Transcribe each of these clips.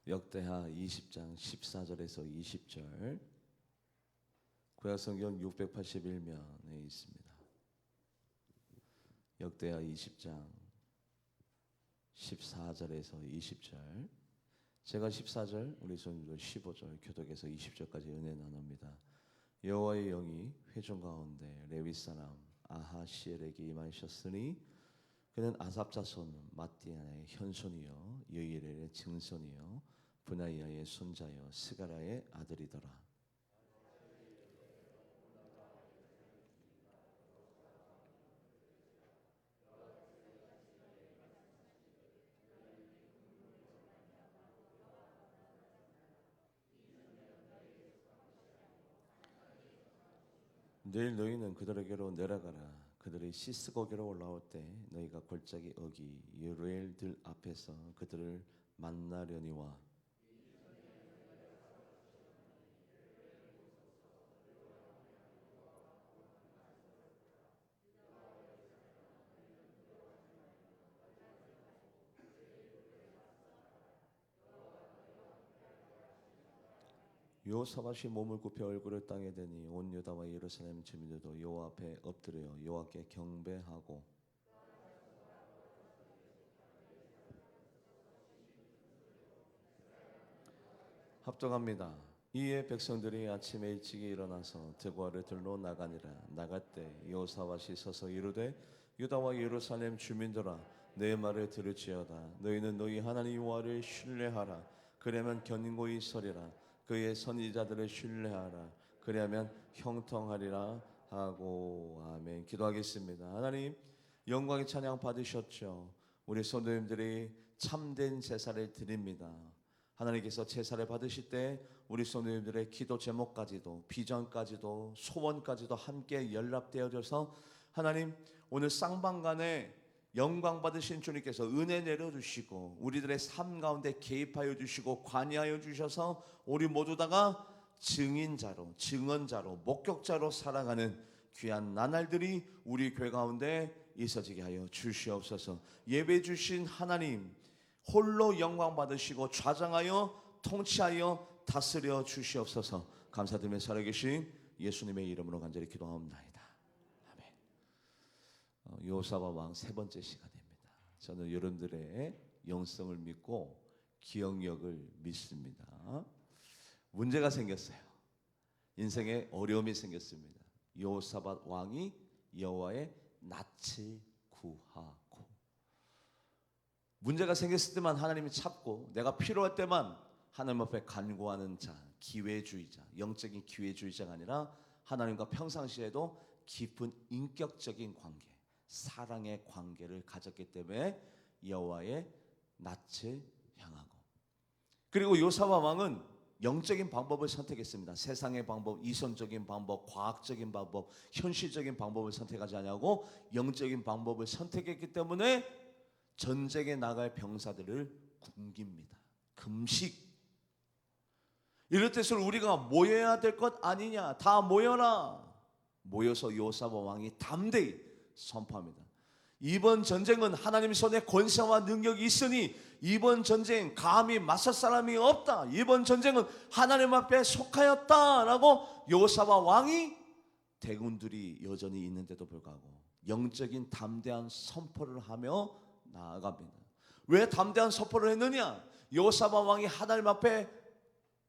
역대하 20장 14절에서 20절, 구약성경 681면에 있습니다. 역대하 20장 14절에서 20절, 제가 14절, 우리 손님들 15절, 교독에서 20절까지 은혜 나눕니다. 여호와의 영이 회중 가운데 레위 사람 아하시엘에게 임하셨으니 그는 아삽 자손 마띠아의 현손이요 여이엘의 증손이요 브나이아의 손자요 스가라의 아들이더라. 내일 너희는 그들에게로 내려가라. 그들이 시스고기로 올라올 때 너희가 골짜기 어기 여루엘들 앞에서 그들을 만나려니와 여호사밧이 몸을 굽혀 얼굴을 땅에 대니 온 유다와 예루살렘 주민들도 여호와 앞에 엎드려 여호와께 경배하고 합동합니다. 이에 백성들이 아침에 일찍이 일어나서 드고아를 들러 나가니라. 나갈 때 여호사밧이 서서 이르되 유다와 예루살렘 주민들아 내 말을 들을지어다. 너희는 너희 하나님 여호와를 신뢰하라. 그러면 견고히 서리라. 그의 선지자들을 신뢰하라. 그리하면 형통하리라 하고. 아멘. 기도하겠습니다. 하나님 영광의 찬양 받으셨죠. 우리 성도님들이 참된 제사를 드립니다. 하나님께서 제사를 받으실 때 우리 성도님들의 기도 제목까지도 비전까지도 소원까지도 함께 연락되어져서 하나님 오늘 쌍방간에 영광 받으신 주님께서 은혜 내려주시고 우리들의 삶 가운데 개입하여 주시고 관여하여 주셔서 우리 모두 다가 증인자로 증언자로 목격자로 살아가는 귀한 나날들이 우리 교회 가운데 있어지게 하여 주시옵소서. 예배 주신 하나님 홀로 영광 받으시고 좌정하여 통치하여 다스려 주시옵소서. 감사드리며 살아계신 예수님의 이름으로 간절히 기도하옵나이다. 여호사밧 왕 세 번째 시간입니다. 저는 여러분들의 영성을 믿고 기억력을 믿습니다. 문제가 생겼어요. 인생에 어려움이 생겼습니다. 여호사밧 왕이 여호와의 낯을 구하고 문제가 생겼을 때만 하나님이 찾고 내가 필요할 때만 하나님 앞에 간구하는 자, 기회주의자, 영적인 기회주의자가 아니라 하나님과 평상시에도 깊은 인격적인 관계, 사랑의 관계를 가졌기 때문에 여호와의 낯을 향하고, 그리고 요사밧 왕은 영적인 방법을 선택했습니다. 세상의 방법, 이성적인 방법, 과학적인 방법, 현실적인 방법을 선택하지 않냐고 영적인 방법을 선택했기 때문에 전쟁에 나갈 병사들을 굶깁니다. 금식. 이럴 때서 우리가 모여야 될 것 아니냐, 다 모여라. 모여서 요사밧 왕이 담대히 선포합니다. 이번 전쟁은 하나님 손에 권세와 능력이 있으니 이번 전쟁 감히 맞설 사람이 없다. 이번 전쟁은 하나님 앞에 속하였다라고 여호사밧 왕이 대군들이 여전히 있는데도 불구하고 영적인 담대한 선포를 하며 나아갑니다. 왜 담대한 선포를 했느냐? 여호사밧 왕이 하나님 앞에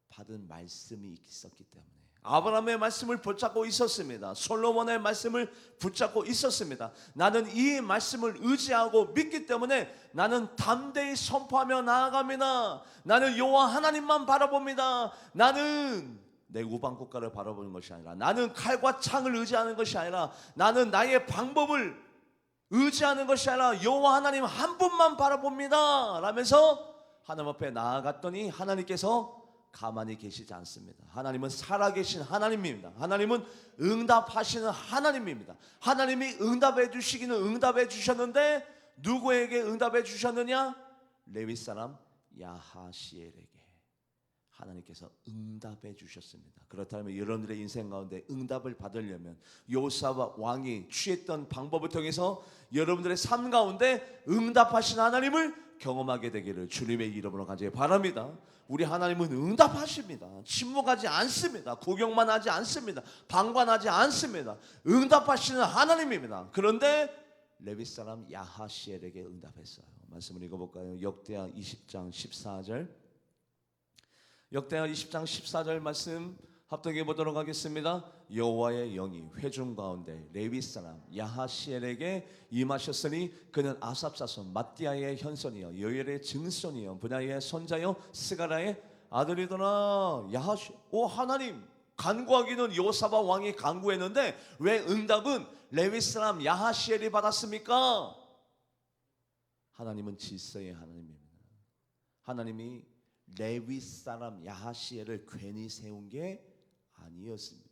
받은 말씀이 있었기 때문에. 아브라함의 말씀을 붙잡고 있었습니다. 솔로몬의 말씀을 붙잡고 있었습니다. 나는 이 말씀을 의지하고 믿기 때문에 나는 담대히 선포하며 나아갑니다. 나는 여호와 하나님만 바라봅니다. 나는 내 우방 국가를 바라보는 것이 아니라, 나는 칼과 창을 의지하는 것이 아니라, 나는 나의 방법을 의지하는 것이 아니라 여호와 하나님 한 분만 바라봅니다 라면서 하나님 앞에 나아갔더니 하나님께서 가만히 계시지 않습니다. 하나님은 살아계신 하나님입니다. 하나님은 응답하시는 하나님입니다. 하나님이 응답해 주시기는 응답해 주셨는데 누구에게 응답해 주셨느냐? 레위 사람 야하시엘에게 하나님께서 응답해 주셨습니다. 그렇다면 여러분들의 인생 가운데 응답을 받으려면 여호사밧 왕이 취했던 방법을 통해서 여러분들의 삶 가운데 응답하신 하나님을 경험하게 되기를 주님의 이름으로 간절히 바랍니다. 우리 하나님은 응답하십니다. 침묵하지 않습니다. 구경만 하지 않습니다. 방관하지 않습니다. 응답하시는 하나님입니다. 그런데 레위 사람 야하시엘에게 응답했어요. 말씀을 읽어볼까요? 역대하 20장 14절. 역대하 20장 14절 말씀 합독해 보도록 하겠습니다. 여호와의 영이 회중 가운데 레위 사람 야하시엘에게 임하셨으니 그는 아삽 자손 mattia의 현손이요 요엘의 증손이요 분야의 손자요 스가라의 아들이더라. 오 하나님, 간구하기는 여호사밧 왕이 간구했는데 왜 응답은 레위 사람 야하시엘이 받았습니까? 하나님은 질서의 하나님입니다. 하나님이 레위 사람 야하시엘을 괜히 세운 게 아니었습니다.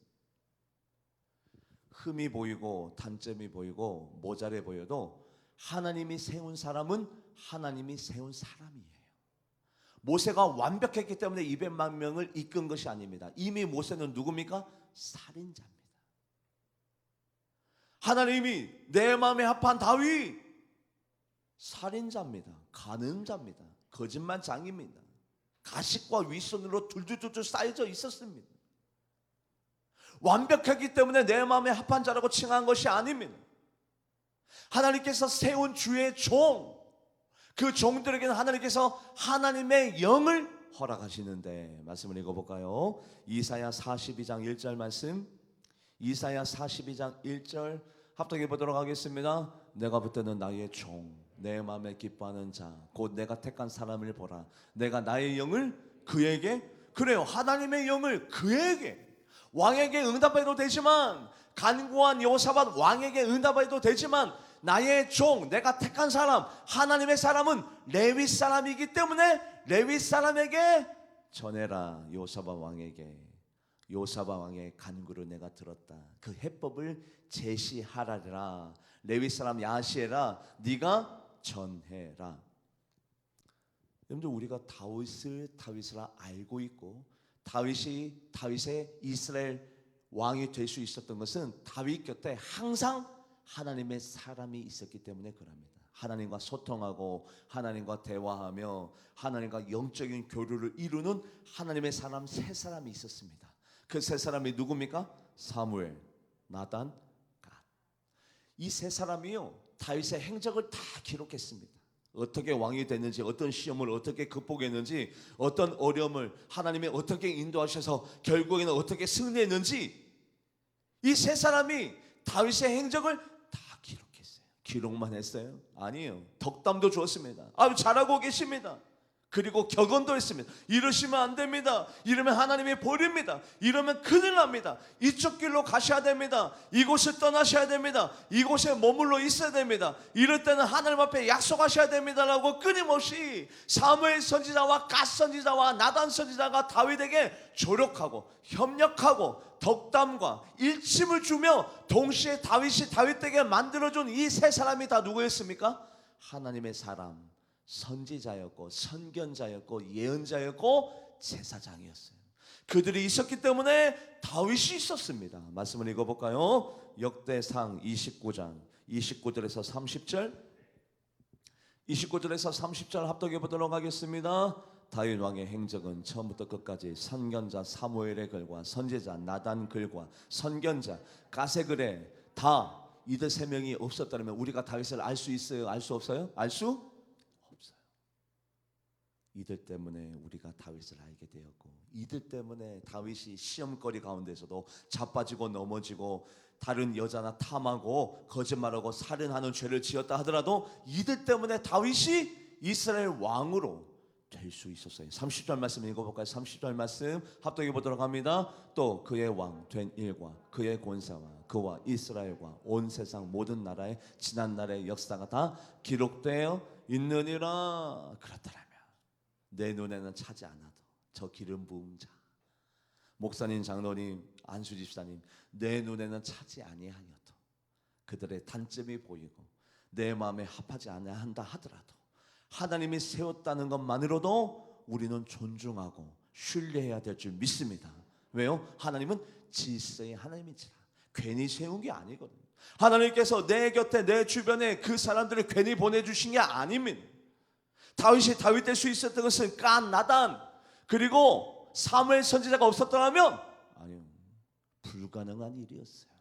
흠이 보이고 단점이 보이고 모자래 보여도 하나님이 세운 사람은 하나님이 세운 사람이에요. 모세가 완벽했기 때문에 200만 명을 이끈 것이 아닙니다. 이미 모세는 누굽니까? 살인자입니다. 하나님이 내 마음에 합한 다윗 살인자입니다. 가늠자입니다. 거짓말장입니다. 가식과 윗손으로 둘둘둘 쌓여져 있었습니다. 완벽했기 때문에 내 마음에 합한 자라고 칭한 것이 아닙니다. 하나님께서 세운 주의 종, 그 종들에게는 하나님께서 하나님의 영을 허락하시는데 말씀을 읽어볼까요? 이사야 42장 1절 말씀, 이사야 42장 1절 합독해 보도록 하겠습니다. 내가 붙드는 나의 종, 내 마음에 기뻐하는 자, 곧 내가 택한 사람을 보라. 내가 나의 영을 그에게, 그래요, 하나님의 영을 그에게, 왕에게 응답해도 되지만, 간구한 여호사밧 왕에게 응답해도 되지만, 나의 종, 내가 택한 사람, 하나님의 사람은 레위 사람이기 때문에 레위 사람에게 전해라. 여호사밧 왕에게, 여호사밧 왕의 간구를 내가 들었다. 그 해법을 제시하라라. 레위 사람 야하시엘아, 네가 전해라. 여러분들, 우리가 다윗을 알고 있고 다윗의 이스라엘 왕이 될 수 있었던 것은 다윗 곁에 항상 하나님의 사람이 있었기 때문에 그럽니다. 하나님과 소통하고 하나님과 대화하며 하나님과 영적인 교류를 이루는 하나님의 사람 세 사람이 있었습니다. 그 세 사람이 누굽니까? 사무엘, 나단, 갓. 이 세 사람이요, 다윗의 행적을 다 기록했습니다. 어떻게 왕이 됐는지, 어떤 시험을 어떻게 극복했는지, 어떤 어려움을 하나님이 어떻게 인도하셔서 결국에는 어떻게 승리했는지, 이 세 사람이 다윗의 행적을 다 기록했어요. 기록만 했어요? 아니에요. 덕담도 주었습니다. 아주 잘하고 계십니다. 그리고 격언도 했습니다. 이러시면 안 됩니다. 이러면 하나님이 버립니다. 이러면 큰일 납니다. 이쪽 길로 가셔야 됩니다. 이곳을 떠나셔야 됩니다. 이곳에 머물러 있어야 됩니다. 이럴 때는 하나님 앞에 약속하셔야 됩니다라고 끊임없이 사무엘 선지자와 갓 선지자와 나단 선지자가 다윗에게 조력하고 협력하고 덕담과 일침을 주며 동시에 다윗이 다윗에게 만들어준 이 세 사람이 다 누구였습니까? 하나님의 사람, 선지자였고 선견자였고 예언자였고 제사장이었어요. 그들이 있었기 때문에 다윗이 있었습니다. 말씀을 읽어볼까요? 역대상 29장 29절에서 30절, 29절에서 30절 합독해 보도록 하겠습니다. 다윗 왕의 행적은 처음부터 끝까지 선견자 사무엘의 글과 선지자 나단 글과 선견자 갓의 글에 다 이들 세 명이 없었다면 우리가 다윗을 알 수 있어요? 알 수 없어요? 알 수 없어요. 이들 때문에 우리가 다윗을 알게 되었고, 이들 때문에 다윗이 시험거리 가운데서도 자빠지고 넘어지고 다른 여자나 탐하고 거짓말하고 살인하는 죄를 지었다 하더라도 이들 때문에 다윗이 이스라엘 왕으로 될 수 있었어요. 30절 말씀 읽어볼까요? 30절 말씀 합독해 보도록 합니다. 또 그의 왕 된 일과 그의 권세와 그와 이스라엘과 온 세상 모든 나라의 지난 날의 역사가 다 기록되어 있느니라. 그렇더라면 내 눈에는 차지 않아도 저 기름 부은 자, 목사님, 장로님, 안수 집사님, 내 눈에는 차지 아니하여도 그들의 단점이 보이고 내 마음에 합하지 않아한다 하더라도 하나님이 세웠다는 것만으로도 우리는 존중하고 신뢰해야 될 줄 믿습니다. 왜요? 하나님은 질서의 하나님이지라. 괜히 세운 게 아니거든요. 하나님께서 내 곁에 내 주변에 그 사람들을 괜히 보내주신 게 아닙니다. 다윗이 다윗 될 수 있었던 것은 간, 나단, 그리고 사무엘 선지자가 없었더라면 아니요, 불가능한 일이었어요.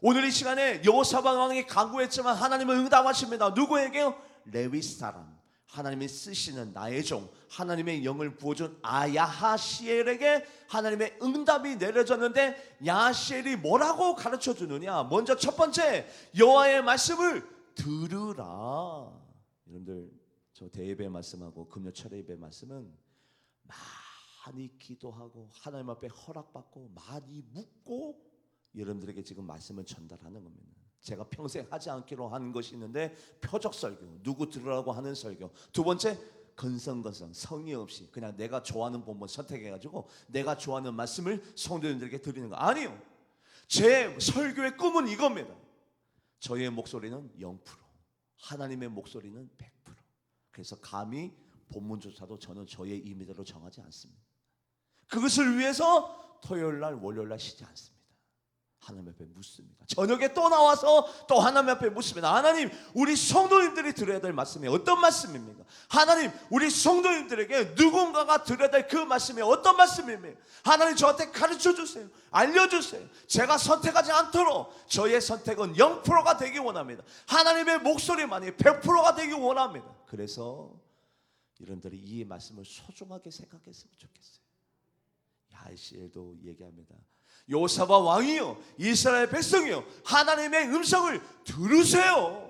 오늘 이 시간에 여호사밧 왕이 간구했지만 하나님은 응답하십니다. 누구에게요? 레위 사람, 하나님이 쓰시는 나의 종, 하나님의 영을 부어준 아야하시엘에게 하나님의 응답이 내려졌는데, 야하시엘이 뭐라고 가르쳐 주느냐? 먼저 첫 번째, 여호와의 말씀을 들으라. 여러분들, 저 대예배 말씀하고 금요 철회 예배 말씀은 많이 기도하고 하나님 앞에 허락받고 많이 묻고 여러분들에게 지금 말씀을 전달하는 겁니다. 제가 평생 하지 않기로 한 것이 있는데, 표적 설교, 누구 들으라고 하는 설교. 두 번째, 건성건성, 성의 없이 그냥 내가 좋아하는 본문 선택해가지고 내가 좋아하는 말씀을 성도님들에게 드리는 거 아니요. 제 설교의 꿈은 이겁니다. 저의 목소리는 0%, 하나님의 목소리는 100%. 그래서 감히 본문조차도 저는 저의 임의대로 정하지 않습니다. 그것을 위해서 토요일날 월요일날 쉬지 않습니다. 하나님 앞에 묻습니다. 저녁에 또 나와서 또 하나님 앞에 묻습니다. 하나님, 우리 성도님들이 들어야 될 말씀이 어떤 말씀입니까? 하나님, 우리 성도님들에게 누군가가 들어야 될 그 말씀이 어떤 말씀입니까? 하나님, 저한테 가르쳐 주세요. 알려주세요. 제가 선택하지 않도록 저의 선택은 0%가 되기 원합니다. 하나님의 목소리만이 100%가 되기 원합니다. 그래서 여러분들이 이 말씀을 소중하게 생각했으면 좋겠어요. 야하시엘도 얘기합니다. 여호사밧 왕이요, 이스라엘 백성이요, 하나님의 음성을 들으세요.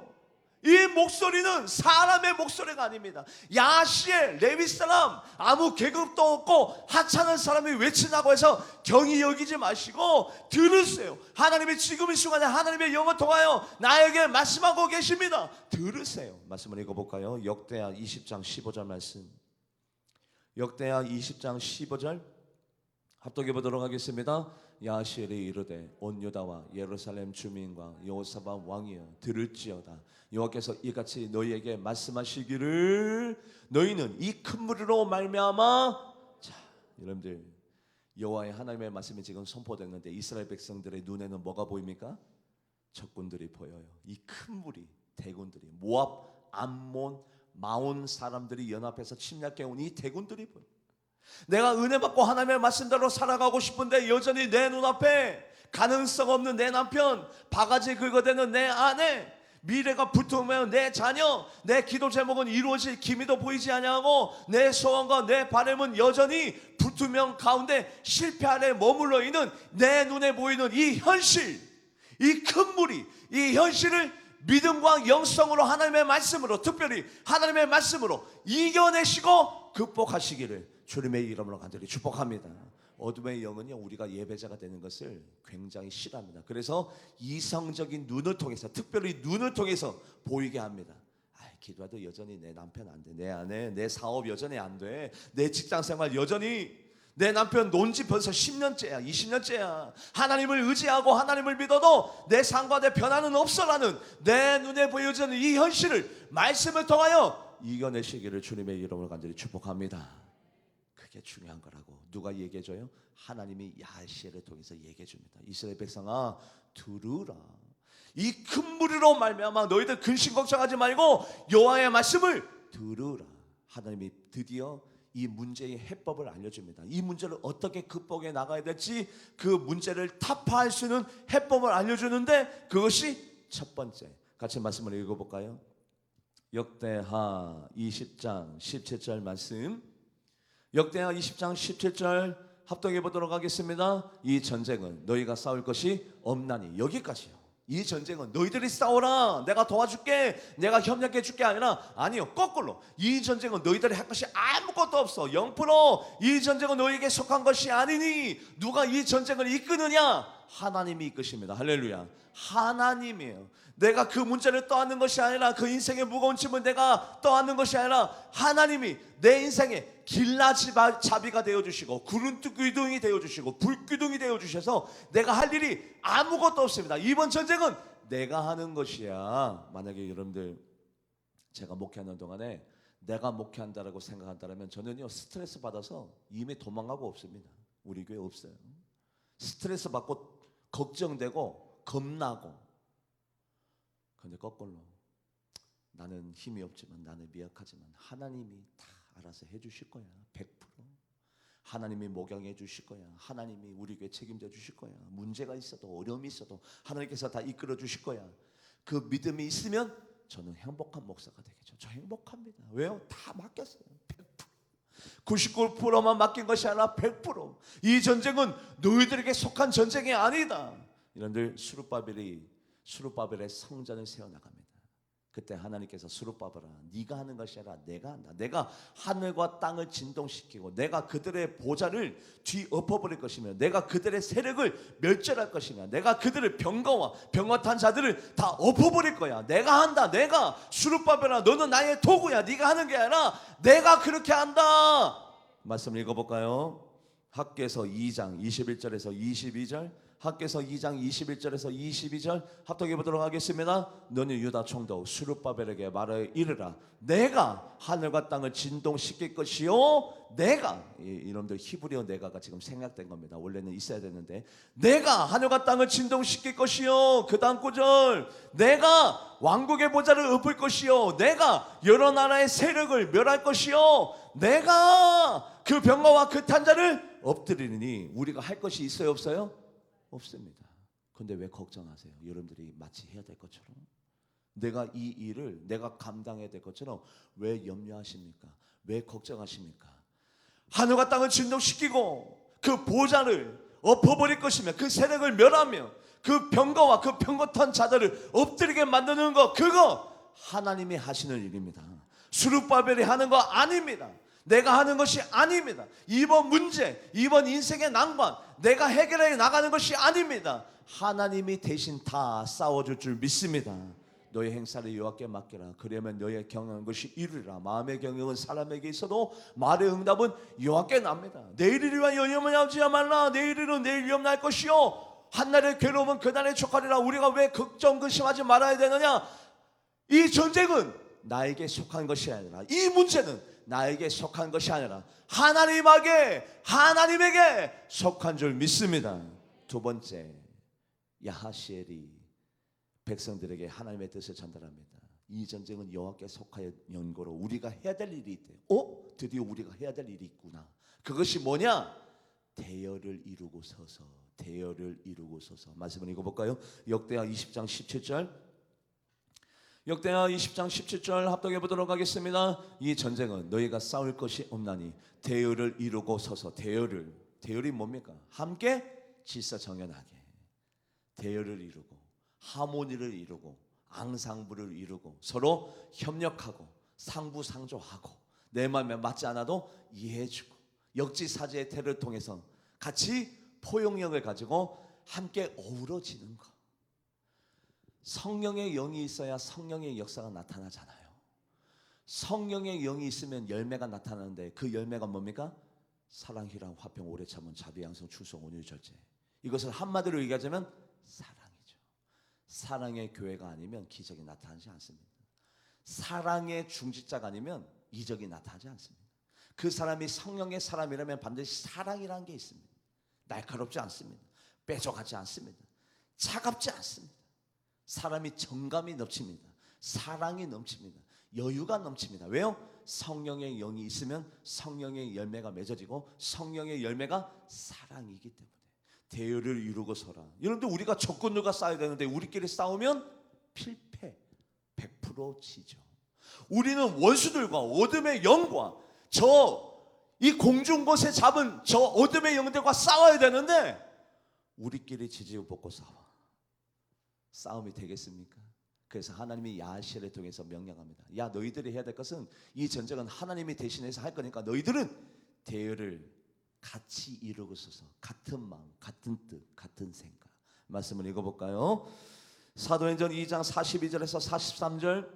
이 목소리는 사람의 목소리가 아닙니다. 야하시엘, 레위 사람, 아무 계급도 없고 하찮은 사람이 외친다고 해서 경히 여기지 마시고 들으세요. 하나님이 지금 이 순간에 하나님의 영을 통하여 나에게 말씀하고 계십니다. 들으세요. 말씀을 읽어볼까요? 역대하 20장 15절 말씀. 역대하 20장 15절 합독해 보도록 하겠습니다. 야하시엘이 이르되 온 유다와 예루살렘 주민과 여호사밧 왕이여 들을지어다. 여호와께서 이같이 너희에게 말씀하시기를, 너희는 이 큰 무리로 말미암아. 자, 여러분들, 여호와의 하나님의 말씀이 지금 선포됐는데 이스라엘 백성들의 눈에는 뭐가 보입니까? 적군들이 보여요. 이 큰 무리, 대군들이, 모압, 암몬, 마온 사람들이 연합해서 침략해 온 이 대군들이 보여요. 내가 은혜 받고 하나님의 말씀대로 살아가고 싶은데 여전히 내 눈앞에 가능성 없는 내 남편, 바가지 긁어대는 내 아내, 미래가 불투명한 내 자녀, 내 기도 제목은 이루어질 기미도 보이지 아니하고 내 소원과 내 바람은 여전히 불투명 가운데 실패 아래 머물러 있는 내 눈에 보이는 이 현실, 이 큰 무리, 이 현실을 믿음과 영성으로 하나님의 말씀으로, 특별히 하나님의 말씀으로 이겨내시고 극복하시기를 주님의 이름으로 간절히 축복합니다. 어둠의 영은요, 우리가 예배자가 되는 것을 굉장히 싫어합니다. 그래서 이성적인 눈을 통해서, 특별히 눈을 통해서 보이게 합니다. 기도해도 여전히 내 남편 안 돼, 내 아내, 내 사업 여전히 안 돼, 내 직장생활 여전히, 내 남편 논지 벌써 10년째야 20년째야 하나님을 의지하고 하나님을 믿어도 내 삶과 내 변화는 없어라는 내 눈에 보여지는 이 현실을 말씀을 통하여 이겨내시기를 주님의 이름으로 간절히 축복합니다. 그게 중요한 거라고. 누가 얘기해줘요? 하나님이 야하시엘을 통해서 얘기해줍니다. 이스라엘 백성아, 들으라. 이 큰 무리로 말미암아 너희들 근심 걱정하지 말고 여호와의 말씀을 들으라. 하나님이 드디어 이 문제의 해법을 알려줍니다. 이 문제를 어떻게 극복해 나가야 될지, 그 문제를 타파할 수 있는 해법을 알려주는데, 그것이 첫 번째, 같이 말씀을 읽어볼까요? 역대하 20장 17절 말씀. 역대하 20장 17절 합독해 보도록 하겠습니다. 이 전쟁은 너희가 싸울 것이 없나니. 여기까지요. 이 전쟁은 너희들이 싸워라, 내가 도와줄게, 내가 협력해 줄게 아니라, 아니요, 거꾸로 이 전쟁은 너희들이 할 것이 아무것도 없어. 0%. 이 전쟁은 너희에게 속한 것이 아니니. 누가 이 전쟁을 이끄느냐? 하나님이 이끄십니다. 할렐루야. 하나님이에요. 내가 그 문제를 떠안는 것이 아니라, 그 인생의 무거운 짐을 내가 떠안는 것이 아니라, 하나님이 내 인생의 길라잡이가 되어주시고 구름기둥이 되어주시고 불기둥이 되어주셔서 내가 할 일이 아무것도 없습니다. 이번 전쟁은 내가 하는 것이야. 만약에 여러분들, 제가 목회하는 동안에 내가 목회한다라고 생각한다면 저는요, 스트레스 받아서 이미 도망가고 없습니다. 우리 교회 없어요. 스트레스 받고 걱정되고 겁나고. 그런데 거꾸로 나는 힘이 없지만, 나는 미약하지만 하나님이 다 알아서 해주실 거야. 100%. 하나님이 목양해 주실 거야. 하나님이 우리 교회 책임져 주실 거야. 문제가 있어도 어려움이 있어도 하나님께서 다 이끌어 주실 거야. 그 믿음이 있으면 저는 행복한 목사가 되겠죠. 저 행복합니다. 왜요? 다 맡겼어요. 100%. 99%만 맡긴 것이 아니라 100%. 이 전쟁은 너희들에게 속한 전쟁이 아니다. 이런들 수룹바벨의 성전을 세워나갑니다. 그때 하나님께서 수룹바벨아, 네가 하는 것이 아니라 내가 한다. 내가 하늘과 땅을 진동시키고 내가 그들의 보좌를 뒤엎어버릴 것이며 내가 그들의 세력을 멸절할 것이며 내가 그들의 병거탄 자들을 다 엎어버릴 거야. 내가 한다. 내가 수룹바벨아, 너는 나의 도구야. 네가 하는 게 아니라 내가 그렇게 한다. 말씀 읽어볼까요? 학개서 2장 21절에서 22절, 학개서 2장 21절에서 22절 합독해 보도록 하겠습니다. 너는 유다 총독 수룹바벨에게 말하여 이르라. 내가 하늘과 땅을 진동시킬 것이요. 내가, 이놈들 히브리어 내가가 지금 생략된 겁니다. 원래는 있어야 되는데, 내가 하늘과 땅을 진동시킬 것이요. 그 다음 구절, 내가 왕국의 보좌를 엎을 것이요. 내가 여러 나라의 세력을 멸할 것이요. 내가 그 병거와 그 탄자를 엎드리니. 우리가 할 것이 있어요, 없어요? 없습니다. 근데 왜 걱정하세요? 여러분들이 마치 해야 될 것처럼, 내가 이 일을 내가 감당해야 될 것처럼 왜 염려하십니까? 왜 걱정하십니까? 하늘과 땅을 진동시키고 그 보좌를 엎어버릴 것이며 그 세력을 멸하며 그 병거와 그 병거탄 자들을 엎드리게 만드는 것, 그거 하나님이 하시는 일입니다. 수룹바벨이 하는 거 아닙니다. 내가 하는 것이 아닙니다. 이번 문제, 이번 인생의 난관 내가 해결해 나가는 것이 아닙니다. 하나님이 대신 다 싸워줄 줄 믿습니다. 너의 행사를 여호와께 맡기라. 그러면 너의 경영한 것이 이루리라. 마음의 경영은 사람에게 있어도 말의 응답은 여호와께 납니다. 내일 일과 염려하지 말라. 내일 일은 내일 염려할 것이요. 한날의 괴로움은 그날의 족하리라. 우리가 왜 걱정 근심하지 말아야 되느냐? 이 전쟁은 나에게 속한 것이 아니라, 이 문제는 나에게 속한 것이 아니라 하나님에게 속한 줄 믿습니다. 두 번째, 야하시엘이 백성들에게 하나님의 뜻을 전달합니다. 이 전쟁은 여호와께 속하여 연고로 우리가 해야 될 일이 있대요. 드디어 우리가 해야 될 일이 있구나. 그것이 뭐냐? 대열을 이루고 서서. 말씀을 읽어볼까요? 역대하 20장 17절. 역대하 20장 17절 합독해 보도록 하겠습니다. 이 전쟁은 너희가 싸울 것이 없나니 대열을 이루고 서서. 대열이 뭡니까? 함께 질서정연하게 대열을 이루고 하모니를 이루고 앙상부를 이루고 서로 협력하고 상부상조하고 내 마음에 맞지 않아도 이해해주고 역지사지의 태를 통해서 같이 포용력을 가지고 함께 어우러지는 것. 성령의 영이 있어야 성령의 역사가 나타나잖아요. 성령의 영이 있으면 열매가 나타나는데 그 열매가 뭡니까? 사랑, 희락, 화평, 오래 참음, 자비, 양성, 충성, 온유, 절제. 이것을 한마디로 얘기하자면 사랑이죠. 사랑의 교회가 아니면 기적이 나타나지 않습니다. 사랑의 중직자가 아니면 이적이 나타나지 않습니다. 그 사람이 성령의 사람이라면 반드시 사랑이라는 게 있습니다. 날카롭지 않습니다. 빼져가지 않습니다. 차갑지 않습니다. 사람이 정감이 넘칩니다. 사랑이 넘칩니다. 여유가 넘칩니다. 왜요? 성령의 영이 있으면 성령의 열매가 맺어지고 성령의 열매가 사랑이기 때문에. 대열을 이루고 서라. 여러분들, 우리가 적군들과 싸워야 되는데 우리끼리 싸우면 필패, 100% 지죠. 우리는 원수들과 어둠의 영과 이 공중 곳에 잡은 저 어둠의 영들과 싸워야 되는데 우리끼리 지지고 볶고 싸움이 되겠습니까? 그래서 하나님이 야하시엘을 통해서 명령합니다. 야, 너희들이 해야 될 것은, 이 전쟁은 하나님이 대신해서 할 거니까 너희들은 대열을 같이 이루고 있어서 같은 마음, 같은 뜻, 같은 생각. 말씀을 읽어볼까요? 사도행전 2장 42절에서 43절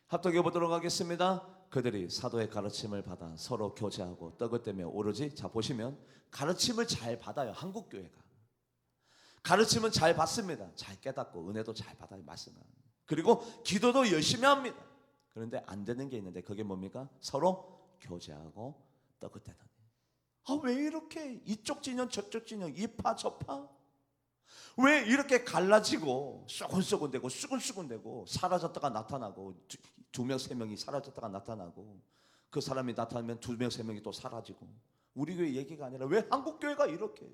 합독해 보도록 하겠습니다. 그들이 사도의 가르침을 받아 서로 교제하고 떡을 떼며 오로지, 자 보시면 가르침을 잘 받아요. 한국교회가 가르침은 잘 받습니다. 잘 깨닫고 은혜도 잘 받아요. 말씀을. 그리고 기도도 열심히 합니다. 그런데 안 되는 게 있는데 그게 뭡니까? 서로 교제하고 떡을 떼는. 왜 이렇게 이쪽 진영 저쪽 진영 이파 저파? 왜 이렇게 갈라지고 쏘곤쏘곤대고 수근수근대고 사라졌다가 나타나고 2명 3명이 사라졌다가 나타나고, 그 사람이 나타나면 2명 3명이 또 사라지고. 우리 교회 얘기가 아니라 왜 한국 교회가 이렇게?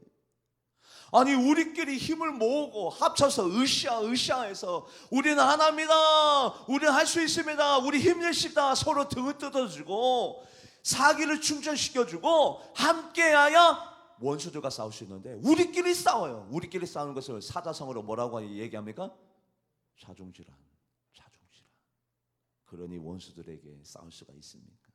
아니, 우리끼리 힘을 모으고 합쳐서 으쌰으쌰해서 우리는 하나입니다, 우리는 할 수 있습니다, 우리 힘내십니다, 서로 등을 뜯어주고 사기를 충전시켜주고 함께해야 원수들과 싸울 수 있는데, 우리끼리 싸워요. 우리끼리 싸우는 것을 사자성어로 뭐라고 얘기합니까? 자중질환. 그러니 원수들에게 싸울 수가 있습니까?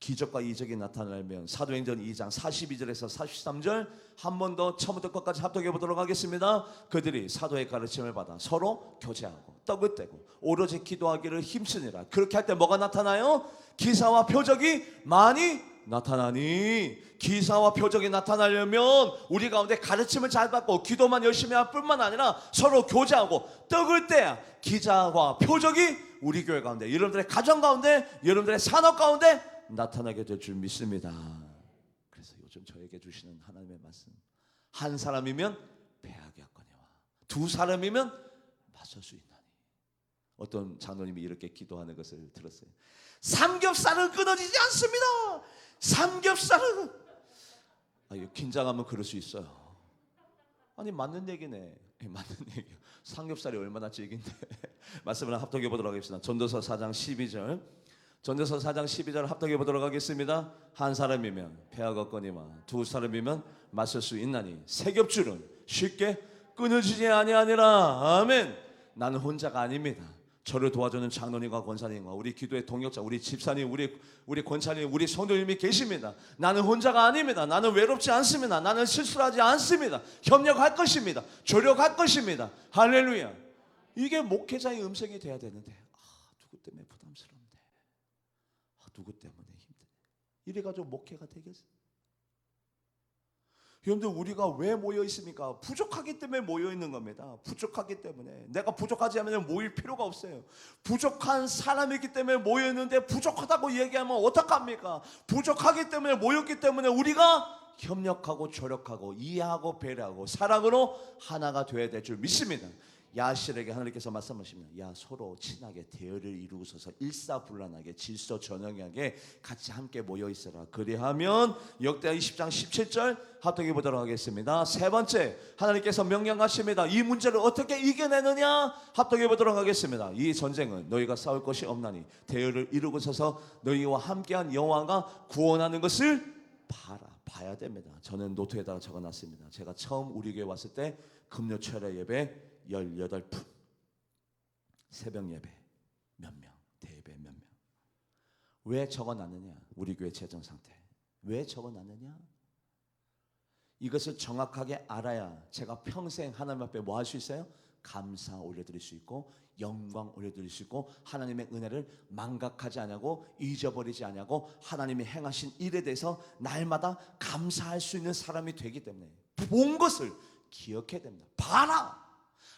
기적과 이적이 나타나려면 사도행전 2장 42절에서 43절 한 번 더 처음부터 끝까지 합독해 보도록 하겠습니다. 그들이 사도의 가르침을 받아 서로 교제하고 떡을 떼고 오로지 기도하기를 힘쓰니라. 그렇게 할 때 뭐가 나타나요? 기사와 표적이 많이 나타나니, 기사와 표적이 나타나려면 우리 가운데 가르침을 잘 받고 기도만 열심히 할 뿐만 아니라 서로 교제하고 떡을 떼야 기사와 표적이 우리 교회 가운데, 여러분들의 가정 가운데, 여러분들의 산업 가운데 나타나게 될 줄 믿습니다. 그래서 요즘 저에게 주시는 하나님의 말씀, 한 사람이면 배하겠거니와 두 사람이면 맞설 수 있나니. 어떤 장로님이 이렇게 기도하는 것을 들었어요. 삼겹살은 끊어지지 않습니다. 삼겹살은, 긴장하면 그럴 수 있어요. 아니, 맞는 얘기네. 맞는 얘기요. 삼겹살이 얼마나 질긴데. 말씀을 합독해 보도록 하겠습니다. 전도서 4장 12절. 전도서 4장 12절 합독해 보도록 하겠습니다. 한 사람이면 배하겠거니와 두 사람이면 맞설 수 있나니 세겹줄은 쉽게 끊어지지 아니하니라. 아멘. 나는 혼자가 아닙니다. 저를 도와주는 장로님과 권사님과 우리 기도의 동역자, 우리 집사님, 우리 권사님, 우리 성도님이 계십니다. 나는 혼자가 아닙니다. 나는 외롭지 않습니다. 나는 실수하지 않습니다. 협력할 것입니다. 조력할 것입니다. 할렐루야. 이게 목회자의 음성이 돼야 되는데, 누구 때문에 부담스러운데, 누구 때문에 힘드네, 이래가지고 목회가 되겠어요? 여러분들, 우리가 왜 모여 있습니까? 부족하기 때문에 모여 있는 겁니다. 부족하기 때문에. 내가 부족하지 않으면 모일 필요가 없어요. 부족한 사람이기 때문에 모여 있는데 부족하다고 얘기하면 어떡합니까? 부족하기 때문에 모였기 때문에 우리가 협력하고 조력하고 이해하고 배려하고 사랑으로 하나가 되어야 될 줄 믿습니다. 야실에게 하나님께서 말씀하십니다. 야, 서로 친하게 대열을 이루고서서 일사불란하게 질서정연하게 같이 함께 모여 있어라. 그리하면 역대하 20장 17절 합독해 보도록 하겠습니다. 세 번째, 하나님께서 명령하십니다. 이 문제를 어떻게 이겨내느냐 합독해 보도록 하겠습니다. 이 전쟁은 너희가 싸울 것이 없나니 대열을 이루고서서 너희와 함께한 여호와가 구원하는 것을 봐야 됩니다. 저는 노트에다가 적어놨습니다. 제가 처음 우리 교회 왔을 때 금요 철야 예배 18분, 새벽 예배 몇 명, 대예배 몇 명. 왜 적어놨느냐? 우리 교회 재정 상태 왜 적어놨느냐? 이것을 정확하게 알아야 제가 평생 하나님 앞에 뭐 할 수 있어요? 감사 올려드릴 수 있고 영광 올려드릴 수 있고 하나님의 은혜를 망각하지 않냐고 잊어버리지 않냐고 하나님이 행하신 일에 대해서 날마다 감사할 수 있는 사람이 되기 때문에 본 것을 기억해야 됩니다. 봐라.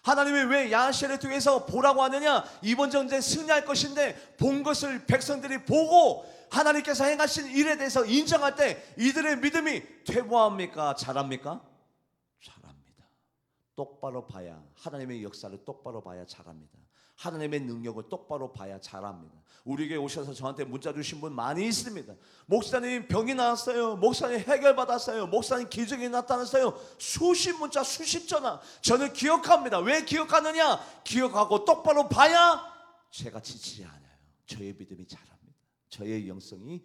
하나님이 왜 야하시엘을 통해서 보라고 하느냐? 이번 전쟁 승리할 것인데 본 것을 백성들이 보고 하나님께서 행하신 일에 대해서 인정할 때 이들의 믿음이 퇴보합니까? 잘합니까? 잘합니다. 똑바로 봐야, 하나님의 역사를 똑바로 봐야 잘합니다. 하나님의 능력을 똑바로 봐야 잘합니다. 우리 교회 오셔서 저한테 문자 주신 분 많이 있습니다. 목사님 병이 나았어요. 목사님 해결받았어요. 목사님 기적이 나타났어요. 수십 문자, 수십 전화. 저는 기억합니다. 왜 기억하느냐? 기억하고 똑바로 봐야 제가 지치지 않아요. 저의 믿음이 자랍니다. 저의 영성이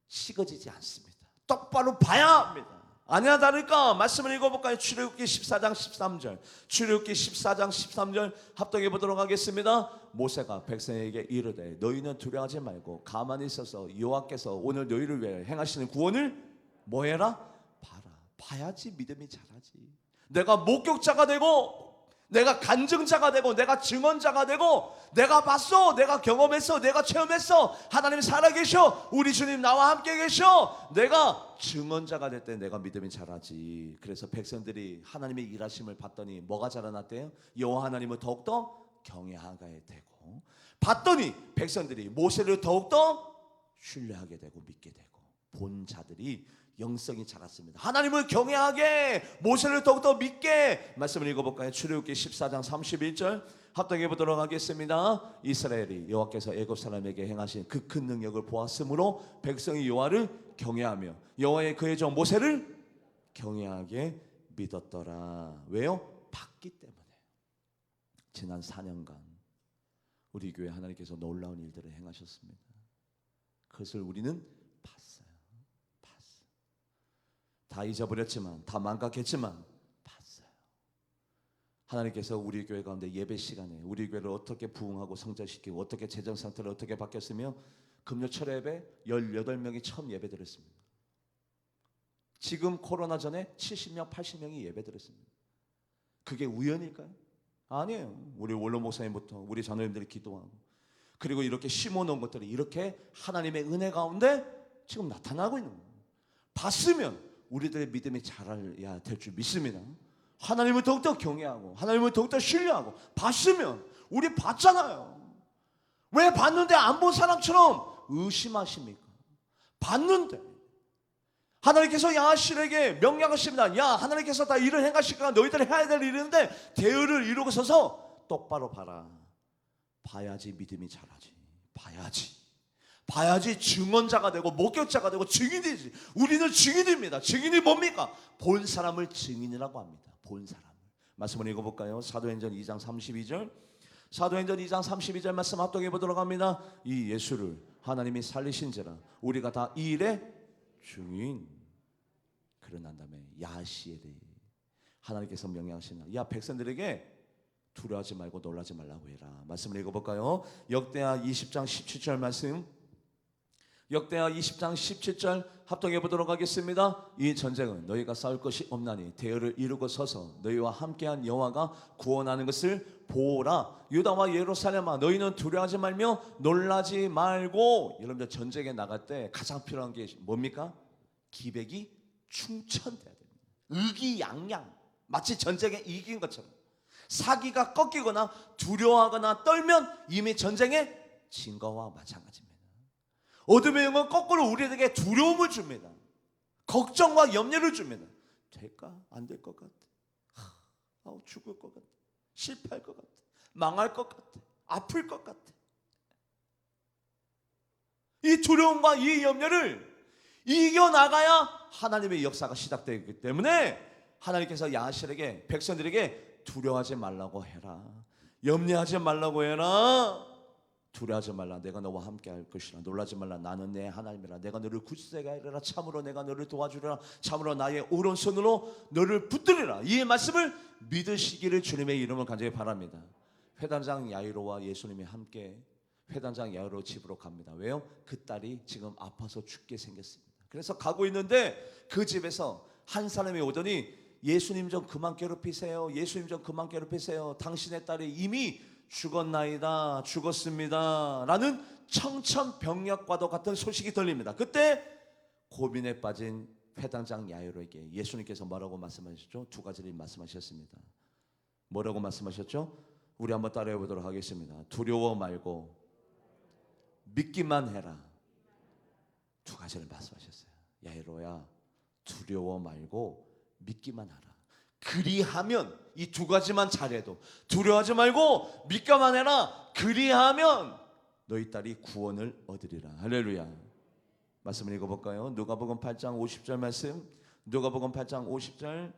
식어지지 않습니다. 똑바로 봐야 합니다. 아니나 다를까? 말씀을 읽어볼까요? 출애굽기 14장 13절. 출애굽기 14장 13절 합독해 보도록 하겠습니다. 모세가 백성에게 이르되 너희는 두려워하지 말고 가만히 있어서 여호와께서 오늘 너희를 위해 행하시는 구원을 뭐해라? 봐라. 봐야지 믿음이 자라지. 내가 목격자가 되고 내가 간증자가 되고 내가 증언자가 되고 내가 봤어, 내가 경험했어, 내가 체험했어, 하나님 살아계셔, 우리 주님 나와 함께 계셔, 내가 증언자가 될 때 내가 믿음이 자라지. 그래서 백성들이 하나님의 일하심을 봤더니 뭐가 자라났대요? 여호와 하나님을 더욱더 경외하게 되고, 봤더니 백성들이 모세를 더욱더 신뢰하게 되고 믿게 되고, 본 자들이 영성이 자랐습니다. 하나님을 경외하게, 모세를 더욱더 믿게. 말씀을 읽어볼까요? 출애굽기 14장 31절 합독해 보도록 하겠습니다. 이스라엘이 여호와께서 애굽 사람에게 행하신 그 큰 능력을 보았으므로 백성이 여호와를 경외하며 여호와의 그의 종 모세를 경외하게 믿었더라. 왜요? 봤기 때문에. 지난 4년간 우리 교회 하나님께서 놀라운 일들을 행하셨습니다. 그것을 우리는 봤어요. 다 잊어버렸지만, 다 망각했지만 봤어요. 하나님께서 우리 교회 가운데 예배 시간에 우리 교회를 어떻게 부흥하고 성장시키고 어떻게 재정 상태를 어떻게 바뀌었으며 금요 철회 예배 18명이 처음 예배 드렸습니다. 지금 코로나 전에 70명, 80명이 예배 드렸습니다. 그게 우연일까요? 아니에요. 우리 원로 목사님부터 우리 자녀님들이 기도하고 그리고 이렇게 심어놓은 것들이 이렇게 하나님의 은혜 가운데 지금 나타나고 있는 거예요. 봤으면 우리들의 믿음이 자라야 될 줄 믿습니다. 하나님을 더욱더 경외하고 하나님을 더욱더 신뢰하고 봤으면 우리 봤잖아요. 왜 봤는데 안 본 사람처럼 의심하십니까? 봤는데 하나님께서 야하실에게 명령하십니다. 야, 하나님께서 다 일을 행하실까? 너희들이 해야 될 일인데 대의를 이루고 서서 똑바로 봐라. 봐야지 믿음이 자라지. 봐야지 증언자가 되고 목격자가 되고 증인이 되지. 우리는 증인입니다. 증인이 뭡니까? 본 사람을 증인이라고 합니다. 본 사람을. 말씀을 읽어볼까요? 사도행전 2장 32절. 사도행전 2장 32절 말씀 합독해 보도록 합니다. 이 예수를 하나님이 살리신지라 우리가 다 이 일의 증인. 그러난 다음에 야시엘이 하나님께서 명령하시나 야 백성들에게 두려워하지 말고 놀라지 말라고 해라. 말씀을 읽어볼까요? 역대하 20장 17절 말씀. 역대하 20장 17절 합독해 보도록 하겠습니다. 이 전쟁은 너희가 싸울 것이 없나니 대열을 이루고 서서 너희와 함께한 여호와가 구원하는 것을 보라. 유다와 예루살렘아 너희는 두려워하지 말며 놀라지 말고. 여러분들 전쟁에 나갈 때 가장 필요한 게 뭡니까? 기백이 충천돼야 됩니다. 의기양양. 마치 전쟁에 이긴 것처럼. 사기가 꺾이거나 두려워하거나 떨면 이미 전쟁에 진 거와 마찬가지입니다. 어둠의 영은 거꾸로 우리에게 두려움을 줍니다. 걱정과 염려를 줍니다. 될까? 안 될 것 같아. 죽을 것 같아. 실패할 것 같아. 망할 것 같아. 아플 것 같아. 이 두려움과 이 염려를 이겨나가야 하나님의 역사가 시작되기 때문에 하나님께서 야하실에게 백성들에게 두려워하지 말라고 해라. 염려하지 말라고 해라. 두려워하지 말라. 내가 너와 함께 할 것이라. 놀라지 말라. 나는 내 하나님이라. 내가 너를 굳세게 하리라. 참으로 내가 너를 도와주리라. 참으로 나의 오른손으로 너를 붙들리라. 이 말씀을 믿으시기를 주님의 이름을 간절히 바랍니다. 회단장 야이로와 예수님이 함께 회단장 야이로 집으로 갑니다. 왜요? 그 딸이 지금 아파서 죽게 생겼습니다. 그래서 가고 있는데 그 집에서 한 사람이 오더니 예수님 좀 그만 괴롭히세요. 예수님 좀 그만 괴롭히세요. 당신의 딸이 이미 죽었나이다. 죽었습니다. 라는 청천벽력과도 같은 소식이 들립니다. 그때 고민에 빠진 회당장 야이로에게 예수님께서 뭐라고 말씀하셨죠? 두 가지를 말씀하셨습니다. 뭐라고 말씀하셨죠? 우리 한번 따라해 보도록 하겠습니다. 두려워 말고 믿기만 해라. 두 가지를 말씀하셨어요. 야이로야, 두려워 말고 믿기만 하라. 그리하면 이 두 가지만 잘해도 두려워하지 말고 믿기만 해라. 그리하면 너희 딸이 구원을 얻으리라. 할렐루야. 말씀을 읽어볼까요? 누가복음 8장 50절 말씀. 누가복음 8장 50절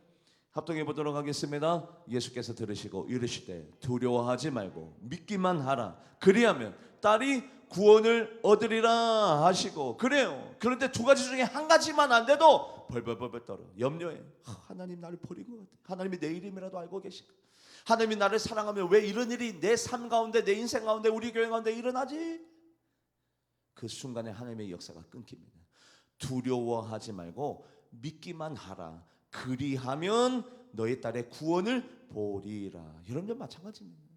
합독해 보도록 하겠습니다. 예수께서 들으시고 이르시되 두려워하지 말고 믿기만 하라. 그리하면 딸이 구원을 얻으리라 하시고. 그래요. 그런데 두 가지 중에 한 가지만 안 돼도 벌벌벌 떨어. 염려해. 하나님 나를 버린 것 같아. 하나님이 내 이름이라도 알고 계실까? 하나님이 나를 사랑하면 왜 이런 일이 내 삶 가운데, 내 인생 가운데, 우리 교회 가운데 일어나지? 그 순간에 하나님의 역사가 끊깁니다. 두려워하지 말고 믿기만 하라. 그리하면 너희 딸의 구원을 보리라. 여러분들 마찬가지입니다.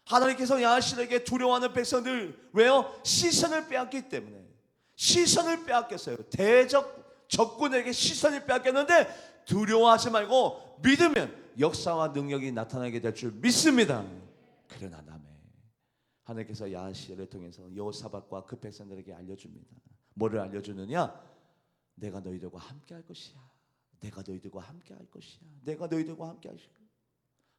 하나님께서 야하실에게 두려워하는 백성들, 왜요? 시선을 빼앗기 때문에. 시선을 빼앗겼어요. 적군에게 시선을 빼앗겼는데 두려워하지 말고 믿으면 역사와 능력이 나타나게 될 줄 믿습니다. 그러나 남의 하나님께서 야하실을 통해서 여호사밧과 그 백성들에게 알려줍니다. 뭐를 알려주느냐? 내가 너희들과 함께 할 것이야. 내가 너희들과 함께 할 것이야. 내가 너희들과 함께 할 것이야.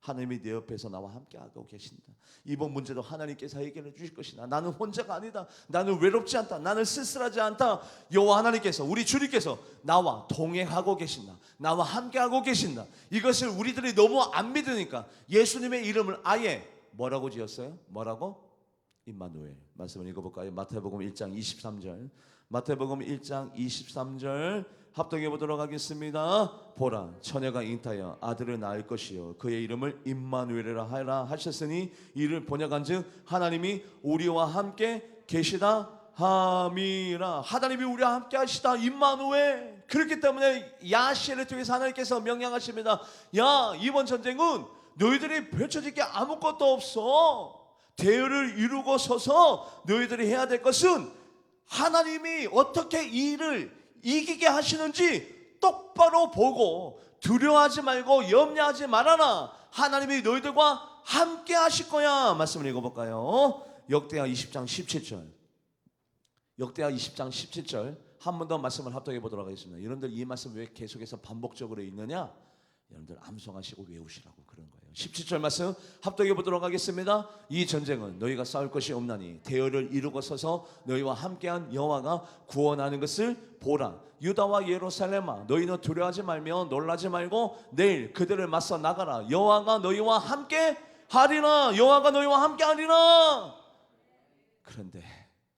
하나님이 내 옆에서 나와 함께하고 계신다. 이번 문제도 하나님께서 해결해 주실 것이다. 나는 혼자가 아니다. 나는 외롭지 않다. 나는 쓸쓸하지 않다. 여호와 하나님께서, 우리 주님께서 나와 동행하고 계신다. 나와 함께하고 계신다. 이것을 우리들이 너무 안 믿으니까 예수님의 이름을 아예 뭐라고 지었어요? 뭐라고? 임마누엘. 말씀을 읽어볼까요? 마태복음 1장 23절. 마태복음 1장 23절 합독해 보도록 하겠습니다. 보라, 처녀가 잉타하여 아들을 낳을 것이요 그의 이름을 임마누엘이라 하라 하셨으니 이를 번역한즉 하나님이 우리와 함께 계시다 함이라. 하나님이 우리와 함께 하시다, 임마누엘. 그렇기 때문에 야시엘을 통해서 하나님께서 명령하십니다. 야, 이번 전쟁은 너희들이 펼쳐질 게 아무것도 없어. 대열을 이루고 서서 너희들이 해야 될 것은 하나님이 어떻게 이 일을 이기게 하시는지 똑바로 보고 두려워하지 말고 염려하지 말아라. 하나님이 너희들과 함께 하실 거야. 말씀을 읽어볼까요? 역대하 20장 17절. 역대하 20장 17절 한 번 더 말씀을 합독해 보도록 하겠습니다. 여러분들 이 말씀 왜 계속해서 반복적으로 읽느냐? 여러분들 암송하시고 외우시라고 그런 거예요. 17절 말씀 합독해 보도록 하겠습니다. 이 전쟁은 너희가 싸울 것이 없나니 대열을 이루고 서서 너희와 함께한 여호와가 구원하는 것을 보라. 유다와 예루살렘아, 너희는 두려워하지 말며 놀라지 말고 내일 그들을 맞서 나가라. 여호와가 너희와 함께 하리라. 여호와가 너희와 함께 하리라. 그런데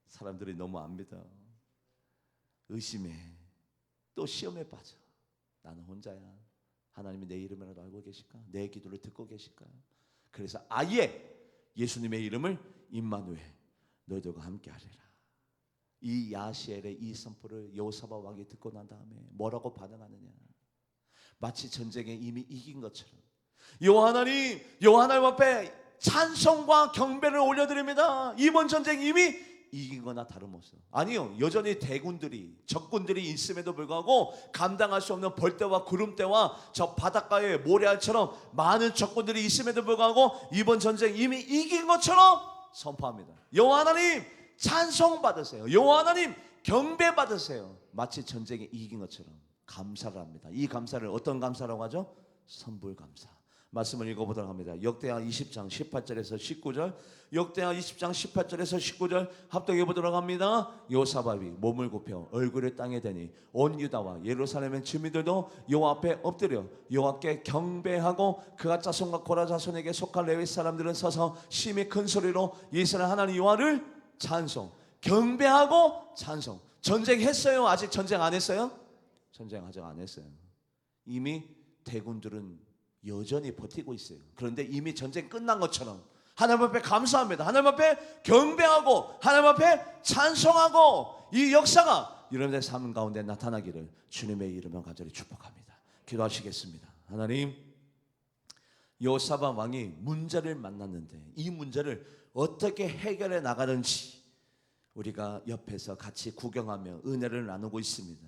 사람들이 너무 안 믿어. 의심해. 또 시험에 빠져. 나는 혼자야. 하나님이 내 이름이라도 알고 계실까? 내 기도를 듣고 계실까요? 그래서 아예 예수님의 이름을 임마누엘, 너희들과 함께 하리라. 이 야시엘의 이 선포를 여호사밧 왕이 듣고 난 다음에 뭐라고 반응하느냐? 마치 전쟁에 이미 이긴 것처럼 여호와 하나님 앞에 찬송과 경배를 올려드립니다. 이번 전쟁 이미 이긴 거나 다름없어. 아니요, 여전히 대군들이, 적군들이 있음에도 불구하고 감당할 수 없는 벌떼와 구름대와 저 바닷가의 모래알처럼 많은 적군들이 있음에도 불구하고 이번 전쟁 이미 이긴 것처럼 선포합니다. 여호와 하나님 찬송 받으세요. 여호와 하나님 경배 받으세요. 마치 전쟁에 이긴 것처럼 감사를 합니다. 이 감사를 어떤 감사라고 하죠? 선불 감사. 말씀을 읽어보도록 합니다. 역대하 20장 18절에서 19절. 역대하 20장 18절에서 19절 합독해 보도록 합니다. 여호사밧이 몸을 굽혀 얼굴을 땅에 대니 온 유다와 예루살렘의 주민들도 여호와 앞에 엎드려 여호와께 경배하고 그가 자손과 고라 자손에게 속한 레위 사람들은 서서 심히 큰 소리로 이스라엘 하나님 여호와를 찬송, 경배하고 찬송. 전쟁했어요? 아직 전쟁 안 했어요? 전쟁 아직 안 했어요. 이미 대군들은 여전히 버티고 있어요. 그런데 이미 전쟁 끝난 것처럼 하나님 앞에 감사합니다. 하나님 앞에 경배하고 하나님 앞에 찬송하고 이 역사가 여러분의 삶 가운데 나타나기를 주님의 이름으로 간절히 축복합니다. 기도하시겠습니다. 하나님, 여호사밧 왕이 문제를 만났는데 이 문제를 어떻게 해결해 나가는지 우리가 옆에서 같이 구경하며 은혜를 나누고 있습니다.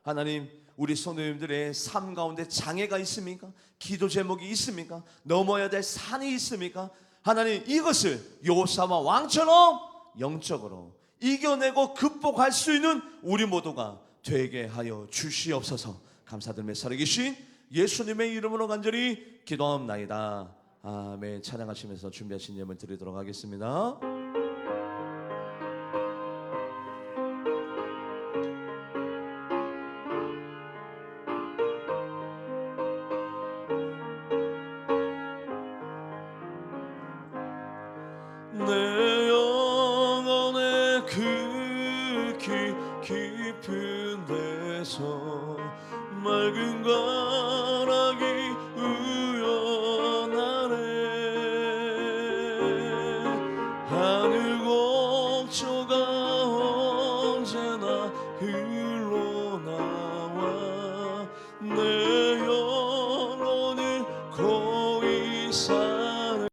하나님, 우리 성도님들의 삶 가운데 장애가 있습니까? 기도 제목이 있습니까? 넘어야 될 산이 있습니까? 하나님, 이것을 여호사밧 왕처럼 영적으로 이겨내고 극복할 수 있는 우리 모두가 되게 하여 주시옵소서. 감사드리며 살아계신 예수님의 이름으로 간절히 기도하옵나이다. 아멘. 찬양하시면서 준비하신 예물 드리도록 하겠습니다. 내 영혼의 그 깊은 데서 맑은 바람